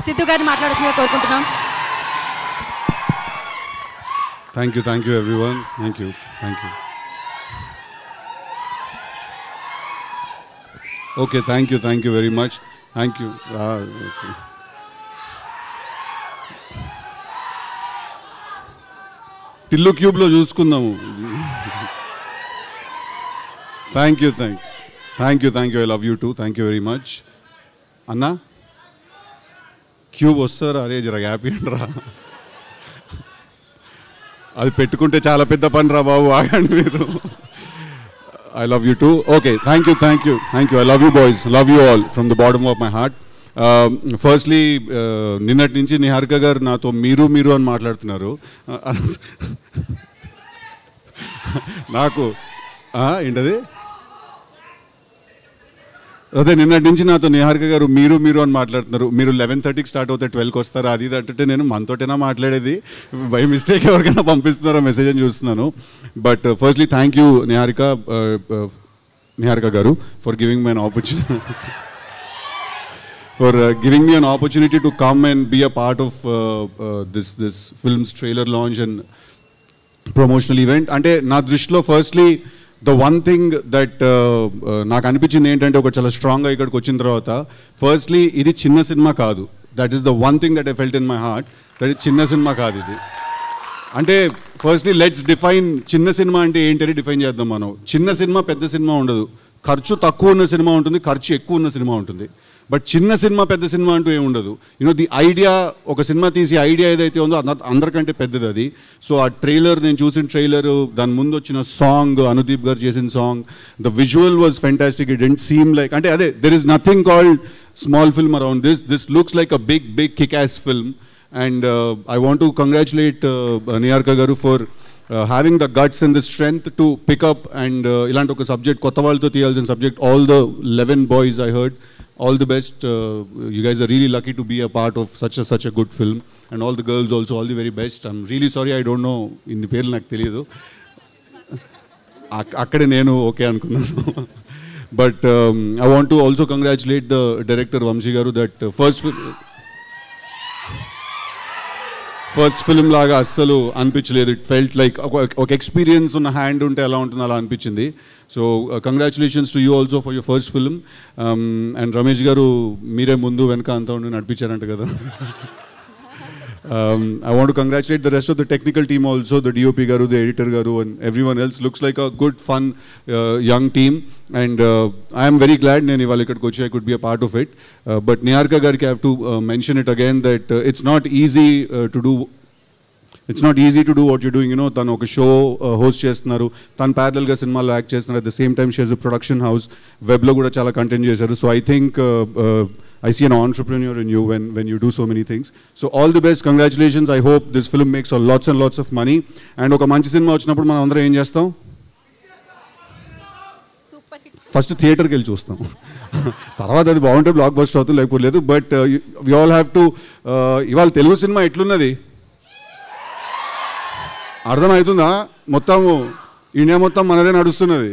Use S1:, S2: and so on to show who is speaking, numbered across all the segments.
S1: సిద్ధు గారిని మాట్లాడుతుందిగా కోరుకుంటున్నాం.
S2: Thank you everyone. Thank you. Okay, thank you very much. Thank you. Okay. Tillu క్యూబ్లో చూసుకుందాము. Thank you. I love you too. Thank you very much. అన్నా cube వస్తారా? అరే జర హ్యాపీ అంటరా, అది పెట్టుకుంటే చాలా పెద్ద పని రా బాబు, ఆగండి మీరు. I love you two. Okay, thank you. I love you boys, love you all from the bottom of my heart. Firstly నిన్నటి నుంచి నిహారిక గారు నాతో మీరు అని మాట్లాడుతున్నారు. నాకు ఏంటది అదే నిన్నటి నుంచి నాతో నిహారిక గారు మీరు అని మాట్లాడుతున్నారు. మీరు 11:30కి స్టార్ట్ అవుతే 12కి వస్తారు, అది అంటే నేను మనతోటైనా మాట్లాడేది, బై మిస్టేక్ ఎవరికైనా పంపిస్తున్నారో మెసేజ్ అని చూస్తున్నాను. But firstly thank you Niharika గారు for giving me an opportunity to come and be a part of this film's trailer launch and promotional event. అంటే నా దృష్టిలో firstly the one thing that నాకు అనిపించింది ఏంటంటే, ఒక చాలా స్ట్రాంగ్గా ఇక్కడికి వచ్చిన తర్వాత, ఫస్ట్లీ ఇది చిన్న సినిమా కాదు. That is the one thing that I felt in my heart, that ఇది చిన్న సినిమా కాదు ఇది. అంటే ఫస్ట్లీ లెట్స్ డిఫైన్ చిన్న సినిమా అంటే ఏంటని డిఫైన్ చేద్దాం మనం. చిన్న సినిమా పెద్ద సినిమా ఉండదు, ఖర్చు తక్కువ ఉన్న సినిమా ఉంటుంది, ఖర్చు ఎక్కువ ఉన్న సినిమా ఉంటుంది. బట్ చిన్న సినిమా పెద్ద సినిమా అంటూ ఏమి ఉండదు. ది ఐడియా, ఒక సినిమా తీసి ఐడియా ఏదైతే ఉందో అందరికంటే పెద్దది అది. సో ఆ ట్రైలర్, నేను చూసిన ట్రైలర్, దాని ముందు వచ్చిన సాంగ్, అనుదీప్ గారు చేసిన song, the visual was fantastic. It didn't seem like, అంటే అదే, there is nothing called small film around this looks like a big kick ass film. And I want to congratulate Niharika గారు for having the guts and the strength to pick up and ilanti oka subject, kotta valto tiyalసిన subject. All the 11 boys I heard, all the best. You guys are really lucky to be a part of such a good film, and all the girls also, all the very best. I'm really sorry I don't know inni perlu నాకు తెలియదు, akkade nenu okay anukunnanu. But I want to also congratulate the director Vamshi garu, that first film లాగా అస్సలు అనిపించలేదు. It felt like ఒక experience ఉన్న hand ఉంటే ఎలా ఉంటుందో అలా అనిపించింది. So congratulations to you also for your first film. And Ramesh గారు మీరే ముందు వెనక అంతా ఉండి నడిపించారంట కదా. I want to congratulate the rest of the technical team also, the DOP garu, the editor garu, and everyone else. Looks like a good, fun, young team, and I am very glad nenu ivalu ikkadiki vachi I could be a part of it. But Niharika gariki I have to mention it again, that it's not easy to do. It's not easy to do what you're doing. Tanu oka show host chestunaru, tanu parallel ga cinema lo act chestunaru. At the same time she has a production house, web lo kuda chala content chesaru. So I think I see an entrepreneur in you when you do so many things. So all the best, congratulations. I hope this film makes lots and lots of money. And oka manchi cinema vachinappudu మనం అందరం ఏం చేస్తాం? First థియేటర్కి వెళ్ళి చూస్తాం, తర్వాత అది బాగుంటే బ్లాక్ బస్టర్ అవుతుంది, లేకపోతే లేదు. But we all have to, ఇవాళ తెలుగు సినిమా ఎట్లున్నది అర్థమవుతుందా? మొత్తము ఇండియా మొత్తం మనదే నడుస్తున్నది.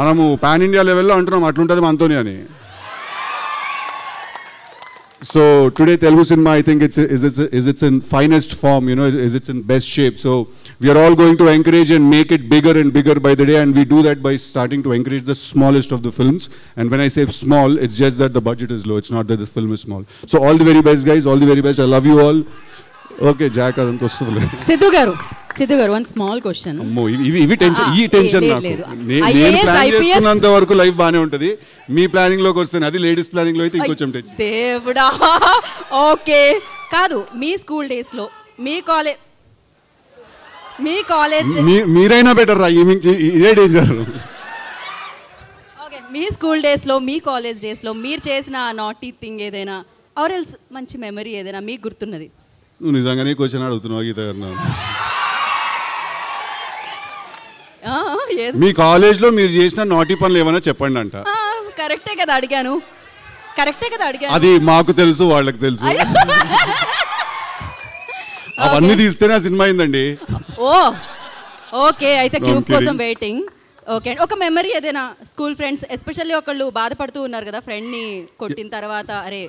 S2: మనము పాన్ ఇండియా లెవెల్లో అంటున్నాం అట్లుంటుంది మనతోని అని. So today Telugu cinema, I think it's in finest form, it's in best shape. So we are all going to encourage and make it bigger and bigger by the day, and we do that by starting to encourage the smallest of the films. And when I say small, it's just that the budget is low, it's not that this film is small. So all the very best guys, all the very best. I love you all. Okay, Jack adantu ostadile.
S1: Siddhu గారు one small question.
S2: ఇవి tension నాకు. నేను plan చేసుకున్నంత వరకు life బాగానే ఉంటుంది, మీ planning లోకి వస్తే అది లేడీస్ ప్లానింగ్ లో అయితే ఇంకొంచెం టెన్షన్.
S1: దేవుడా, ఓకే కాదు. మీ స్కూల్ డేస్ లో, మీ కాలేజ్
S2: మీరైనా బెటర్ రా, ఇదే డేంజర్.
S1: ఓకే, మీ స్కూల్ డేస్ లో, మీ కాలేజ్ డేస్ లో మీరు చేసిన నాటీ థింగ్ ఏదైనా, ఆర్ ఎల్స్ మంచి మెమరీ ఏదైనా మీకు గుర్తున్నది?
S2: నువ్వు నిజంగానే క్వశ్చన్ అడుగుతున్నావు గీత గారు. మీ కాలేజ్లో మీరు చేసిన నాటి పనులు ఏమైనా చెప్పండి అంట.
S1: కరెక్టే కదా అడిగాను.
S2: అది మాకు తెలుసు, వాళ్ళకి తెలుసు. అవన్నీ తీస్తేనే ఆ సినిమా అయిందండి.
S1: ఓకే, అయితే క్యూబ్ కోసం వెయిటింగ్. ఓకే, ఒక మెమరీ ఏదైనా స్కూల్ ఫ్రెండ్స్, ఎస్పెషల్లీ ఒకళ్ళు బాధపడుతూ ఉన్నారు కదా ఫ్రెండ్ని కొట్టిన తర్వాత, అరే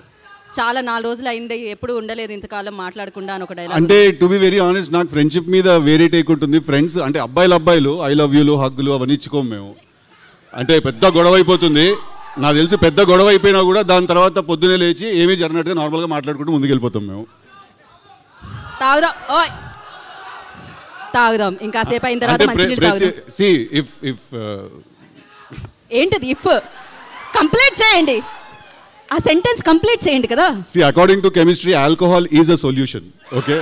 S1: చాలా 4 రోజులు అయింది ఎప్పుడు ఉండలేదు ఇంతకాలం మాట్లాడకుండా అని ఒక డైలాగ్.
S2: అంటే టు బి వెరీ ఆనెస్ట్ నాకు ఫ్రెండ్షిప్ మీద వేరే టేక్ ఉంటుంది. ఫ్రెండ్స్ అంటే అబ్బాయిలు ఐ లవ్ యూలు హగ్గులు అవన్నీ ఇచ్చుకోము మేము. అంటే పెద్ద గొడవ అయిపోతుంది, నాకు తెలిసి పెద్ద గొడవ అయిపోయినా కూడా దాని తర్వాత పొద్దునే లేచి ఏమీ జరిగినట్టుగా నార్మల్గా మాట్లాడుకుంటూ ముందుకు వెళ్ళిపోతాం మేము.
S1: తాగుదాం ఓయ్ తాగుదాం ఇంకా సేపు అయిన తర్వాత మంచినీళ్ళు తాగుదాం. ఏంటది ఇఫ్ కంప్లీట్ చేయండి, ఆ సెంటెన్స్ కంప్లీట్ చేయండి కదా.
S2: See, according to chemistry, alcohol is a solution. Okay?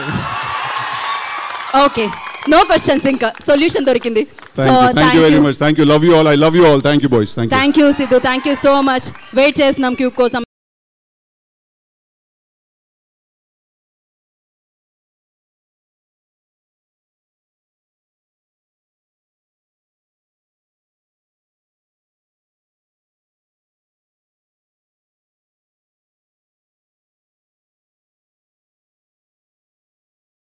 S1: Okay. No questions ఇంకా సొల్యూషన్ దొరికింది.
S2: Thank you very much. Thank you. Love you all. I love you all. Thank you boys. Thank you.
S1: Thank you Sidhu. Thank you so much. Wait చేస్తున్నాం cube కోసం.